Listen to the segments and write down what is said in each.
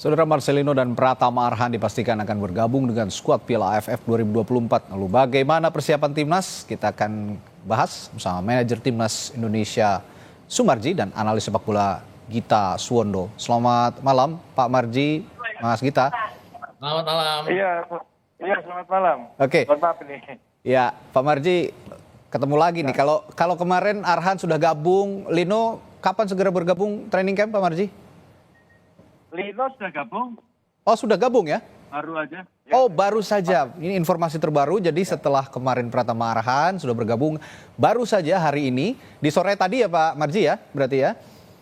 Saudara Marcelino dan Pratama Arhan dipastikan akan bergabung dengan skuad Piala AFF 2024. Lalu bagaimana persiapan timnas? Kita akan bahas bersama manajer timnas Indonesia Sumarji dan analis sepak bola Gita Suwondo. Selamat malam Pak Marji, Mas Gita. Selamat malam. Iya, selamat malam. Oke. Mohon maaf nih. Ya, Pak Marji, ketemu lagi nih. Kalau kemarin Arhan sudah gabung, Lino kapan segera bergabung training camp Pak Marji? Lino sudah gabung, Oh, sudah gabung ya? baru aja. Ya. Oh, baru saja. Ini informasi terbaru. Jadi setelah kemarin Pratama Arhan sudah bergabung, baru saja hari ini di sore tadi ya Pak Marji ya, berarti ya?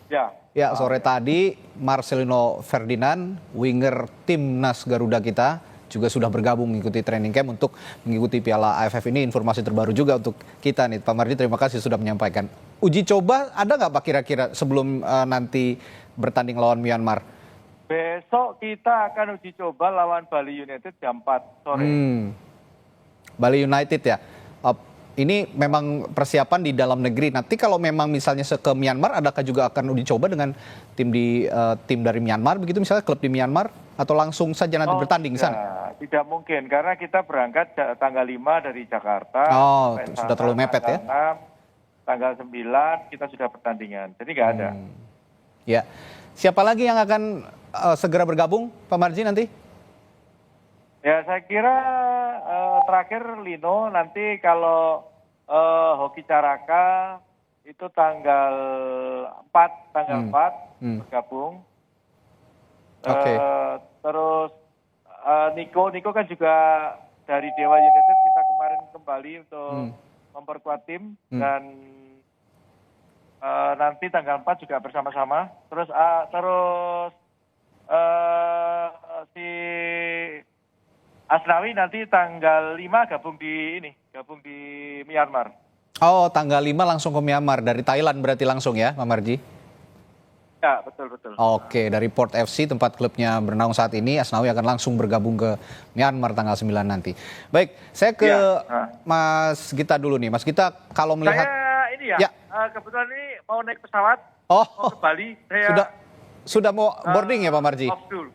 Ya. Ya, sore tadi Marcelino Ferdinand, winger timnas Garuda kita juga sudah bergabung mengikuti training camp untuk mengikuti Piala AFF ini. Informasi terbaru juga untuk kita nih. Pak Marji, terima kasih sudah menyampaikan. Uji coba ada nggak Pak kira-kira sebelum nanti bertanding lawan Myanmar? Besok kita akan uji coba lawan Bali United jam 4 sore. Bali United ya. Ini memang persiapan di dalam negeri. Nanti kalau memang misalnya ke Myanmar, adakah juga akan uji coba dengan tim dari Myanmar begitu, misalnya klub di Myanmar, atau langsung saja nanti bertanding di sana? Tidak mungkin karena kita berangkat tanggal 5 dari Jakarta. Oh, sampai sudah terlalu mepet ya. Tanggal 9 kita sudah pertandingan. Jadi nggak ada. Ya. Siapa lagi yang akan segera bergabung Pak Marji nanti? Ya, saya kira terakhir Lino, nanti kalau Hoki Caraka itu tanggal 4 bergabung. Oke. Terus Niko kan juga dari Dewa United, kita kemarin kembali untuk memperkuat tim dan nanti tanggal 4 juga bersama-sama. Terus si Asnawi nanti tanggal 5 gabung di Myanmar. Oh, tanggal 5 langsung ke Myanmar, dari Thailand berarti langsung ya Pak Marji? Ya, betul. Oke, dari Port FC tempat klubnya bernaung saat ini, Asnawi akan langsung bergabung ke Myanmar tanggal 9 nanti. Baik, saya ke Mas Gita dulu nih. Mas Gita, kalau melihat... Saya kebetulan ini mau naik pesawat, mau ke Bali. Sudah mau boarding ya Pak Marji? Off dulu.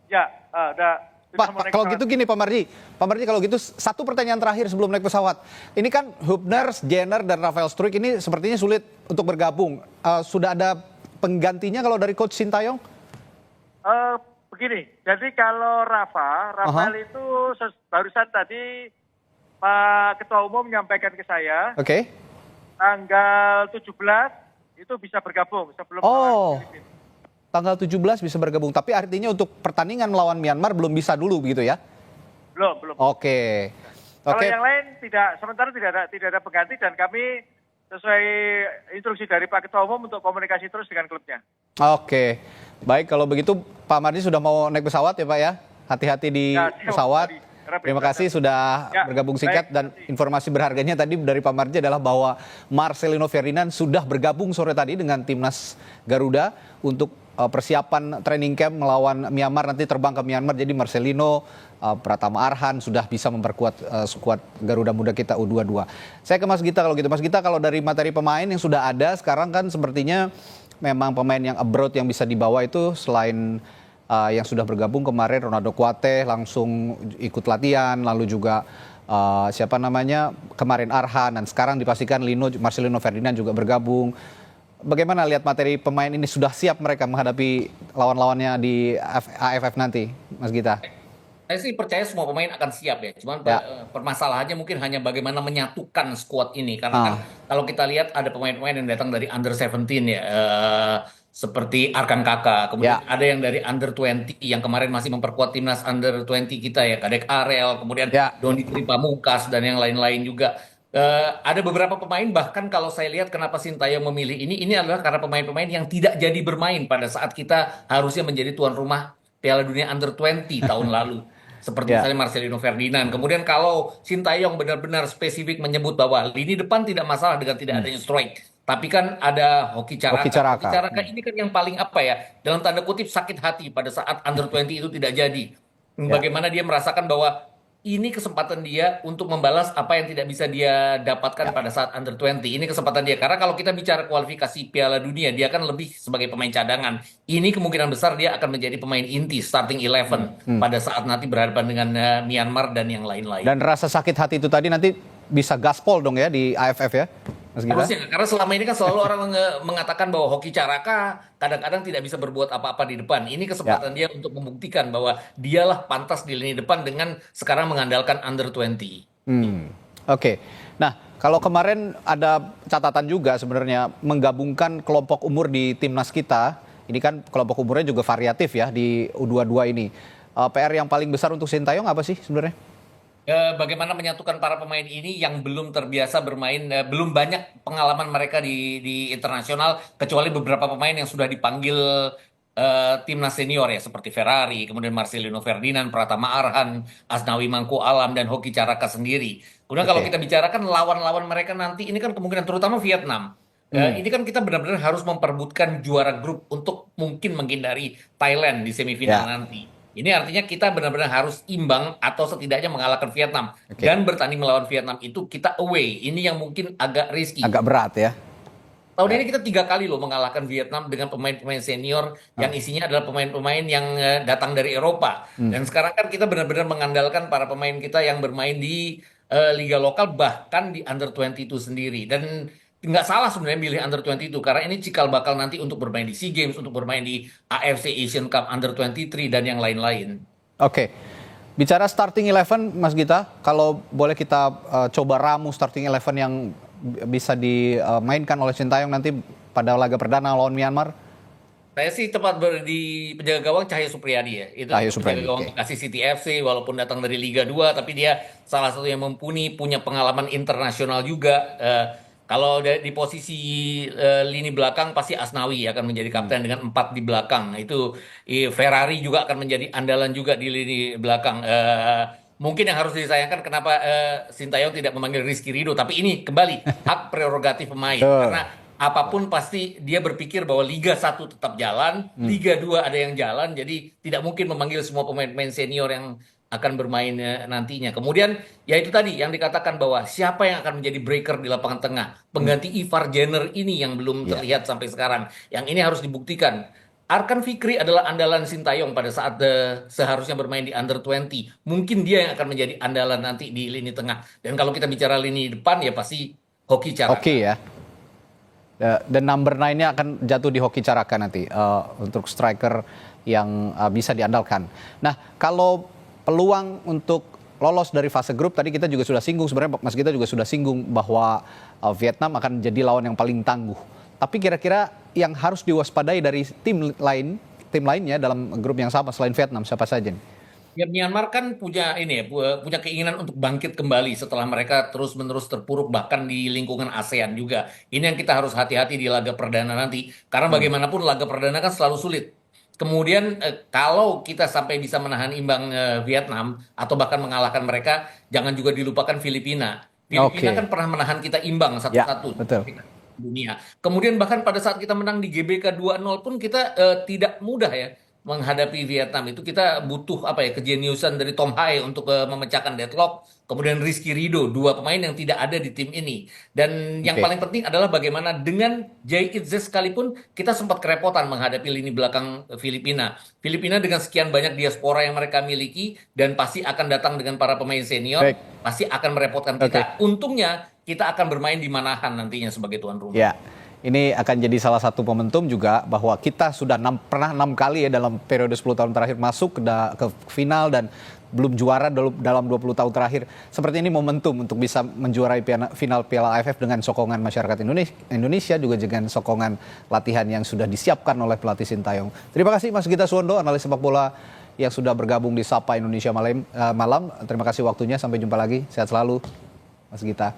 Ya, udah. Pak, kalau gitu gini Pak Marji, kalau gitu satu pertanyaan terakhir sebelum naik pesawat. Ini kan Hubners, Jenner, dan Rafael Struijk ini sepertinya sulit untuk bergabung. Sudah ada penggantinya kalau dari Coach Sintayong? Begini, jadi kalau Rafael itu barusan tadi Pak Ketua Umum menyampaikan ke saya, tanggal 17 itu bisa bergabung sebelum Filipina. Tanggal 17 bisa bergabung, tapi artinya untuk pertandingan melawan Myanmar belum bisa dulu begitu ya? Belum. Oke. Kalau yang lain sementara tidak ada pengganti, dan kami sesuai instruksi dari Pak Ketua Umum untuk komunikasi terus dengan klubnya. Oke. Baik, kalau begitu Pak Marji sudah mau naik pesawat ya Pak ya? Hati-hati di pesawat. Terima kasih sudah bergabung singkat, dan informasi berharganya tadi dari Pak Marji adalah bahwa Marcelino Ferdinand sudah bergabung sore tadi dengan timnas Garuda untuk persiapan training camp melawan Myanmar, nanti terbang ke Myanmar. Jadi Marcelino, Pratama Arhan sudah bisa memperkuat skuad Garuda Muda kita U22. Saya ke Mas Gita kalau gitu. Mas Gita, kalau dari materi pemain yang sudah ada sekarang kan sepertinya memang pemain yang abroad yang bisa dibawa itu selain yang sudah bergabung kemarin Ronaldo Kuate langsung ikut latihan, lalu juga kemarin Arhan, dan sekarang dipastikan Marcelino Ferdinand juga bergabung. Bagaimana lihat materi pemain ini, sudah siap mereka menghadapi lawan-lawannya di AFF nanti, Mas Gita? Saya sih percaya semua pemain akan siap ya. Cuman permasalahannya mungkin hanya bagaimana menyatukan skuad ini. Karena kan kalau kita lihat ada pemain-pemain yang datang dari under 17 ya. Seperti Arkan Kakak. Kemudian ada yang dari under 20 yang kemarin masih memperkuat timnas under 20 kita ya. Kadek Arel, kemudian Doni Pamungkas, dan yang lain-lain juga. Ada beberapa pemain, bahkan kalau saya lihat kenapa Sintayong memilih ini adalah karena pemain-pemain yang tidak jadi bermain pada saat kita harusnya menjadi tuan rumah Piala Dunia Under 20 tahun lalu. Seperti misalnya Marcelino Ferdinand. Kemudian kalau Sintayong benar-benar spesifik menyebut bahwa lini depan tidak masalah dengan tidak adanya Struijk, tapi kan ada Hoki Caraka. Hoki Caraka ini kan yang paling dalam tanda kutip sakit hati pada saat Under 20 itu tidak jadi. Bagaimana dia merasakan bahwa ini kesempatan dia untuk membalas apa yang tidak bisa dia dapatkan pada saat under 20. Ini kesempatan dia. Karena kalau kita bicara kualifikasi Piala Dunia, dia kan lebih sebagai pemain cadangan. Ini kemungkinan besar dia akan menjadi pemain inti, starting 11 pada saat nanti berhadapan dengan Myanmar dan yang lain-lain. Dan rasa sakit hati itu tadi nanti bisa gaspol dong ya di AFF ya, Mas Gita? Harusnya, karena selama ini kan selalu orang mengatakan bahwa Hoki Caraka kadang-kadang tidak bisa berbuat apa-apa di depan. Ini kesempatan dia untuk membuktikan bahwa dialah pantas di lini depan dengan sekarang mengandalkan under 20. Oke. Nah, kalau kemarin ada catatan juga sebenarnya menggabungkan kelompok umur di timnas kita. Ini kan kelompok umurnya juga variatif ya di U22 ini. PR yang paling besar untuk Sintayong apa sih sebenarnya? Bagaimana menyatukan para pemain ini yang belum terbiasa bermain, belum banyak pengalaman mereka di internasional, kecuali beberapa pemain yang sudah dipanggil timnas senior ya, seperti Ferrari, kemudian Marcelino Ferdinand, Pratama Arhan, Asnawi Mangku Alam, dan Hoki Caraka sendiri. Kemudian kalau kita bicarakan lawan-lawan mereka nanti, ini kan kemungkinan terutama Vietnam. Ini kan kita benar-benar harus memperebutkan juara grup untuk mungkin menghindari Thailand di semifinal nanti. Ini artinya kita benar-benar harus imbang atau setidaknya mengalahkan Vietnam. Dan bertanding melawan Vietnam itu kita away. Ini yang mungkin agak risky. Agak berat ya. Tahun ini kita 3 kali loh mengalahkan Vietnam dengan pemain-pemain senior yang isinya adalah pemain-pemain yang datang dari Eropa. Dan sekarang kan kita benar-benar mengandalkan para pemain kita yang bermain di liga lokal, bahkan di under 22 sendiri. Dan nggak salah sebenarnya milih under 22 karena ini cikal bakal nanti untuk bermain di SEA Games, untuk bermain di AFC Asian Cup under 23 dan yang lain-lain. Oke. Bicara starting 11 Mas Gita, kalau boleh kita coba ramu starting 11 yang bisa dimainkan oleh Sintayong nanti pada laga perdana lawan Myanmar. Saya sih tepat di penjaga gawang Cahya Supriyadi ya. Itu penjaga gawang Bekasi City FC walaupun datang dari Liga 2 tapi dia salah satu yang mumpuni, punya pengalaman internasional juga. Kalau di posisi lini belakang pasti Asnawi akan menjadi kapten dengan 4 di belakang. Itu Ferrari juga akan menjadi andalan juga di lini belakang. Mungkin yang harus disayangkan kenapa Sintayong tidak memanggil Rizky Ridho. Tapi ini kembali hak prerogatif pemain. Karena apapun pasti dia berpikir bahwa Liga 1 tetap jalan, Liga 2 ada yang jalan. Jadi tidak mungkin memanggil semua pemain-pemain senior yang akan bermain nantinya. Kemudian ya itu tadi yang dikatakan bahwa siapa yang akan menjadi breaker di lapangan tengah. Pengganti Ivar Jenner ini yang belum terlihat sampai sekarang. Yang ini harus dibuktikan. Arkan Fikri adalah andalan Sintayong pada saat seharusnya bermain di under 20. Mungkin dia yang akan menjadi andalan nanti di lini tengah. Dan kalau kita bicara lini depan ya pasti Hoki Caraka. Oke ya. Dan number 9-nya akan jatuh di Hoki Caraka nanti untuk striker yang bisa diandalkan. Nah, kalau peluang untuk lolos dari fase grup tadi kita juga sudah singgung, sebenarnya Mas Gita juga sudah singgung bahwa Vietnam akan jadi lawan yang paling tangguh. Tapi kira-kira yang harus diwaspadai dari tim lainnya dalam grup yang sama selain Vietnam siapa saja nih? Ya, Myanmar kan punya punya keinginan untuk bangkit kembali setelah mereka terus-menerus terpuruk bahkan di lingkungan ASEAN juga. Ini yang kita harus hati-hati di laga perdana nanti karena bagaimanapun laga perdana kan selalu sulit. Kemudian kalau kita sampai bisa menahan imbang Vietnam atau bahkan mengalahkan mereka, jangan juga dilupakan Filipina. Filipina kan pernah menahan kita imbang 1-1 dunia. Kemudian bahkan pada saat kita menang di GBK 2-0 pun kita tidak mudah ya menghadapi Vietnam. Itu kita butuh kejeniusan dari Tom Hae untuk memecahkan deadlock. Kemudian Rizky Ridho, 2 pemain yang tidak ada di tim ini. Dan yang paling penting adalah bagaimana dengan Jay Itzes sekalipun kita sempat kerepotan menghadapi lini belakang Filipina. Filipina dengan sekian banyak diaspora yang mereka miliki dan pasti akan datang dengan para pemain senior, pasti akan merepotkan kita. Untungnya kita akan bermain di Manahan nantinya sebagai tuan rumah. Ya, ini akan jadi salah satu momentum juga bahwa kita sudah pernah 6 kali ya dalam periode 10 tahun terakhir masuk ke final dan belum juara dalam 20 tahun terakhir. Seperti ini momentum untuk bisa menjuarai final Piala AFF dengan sokongan masyarakat Indonesia juga dengan sokongan latihan yang sudah disiapkan oleh pelatih Sintayong. Terima kasih Mas Gita Suwondo, analis sepak bola yang sudah bergabung di Sapa Indonesia malam. Terima kasih waktunya, sampai jumpa lagi. Sehat selalu Mas Gita.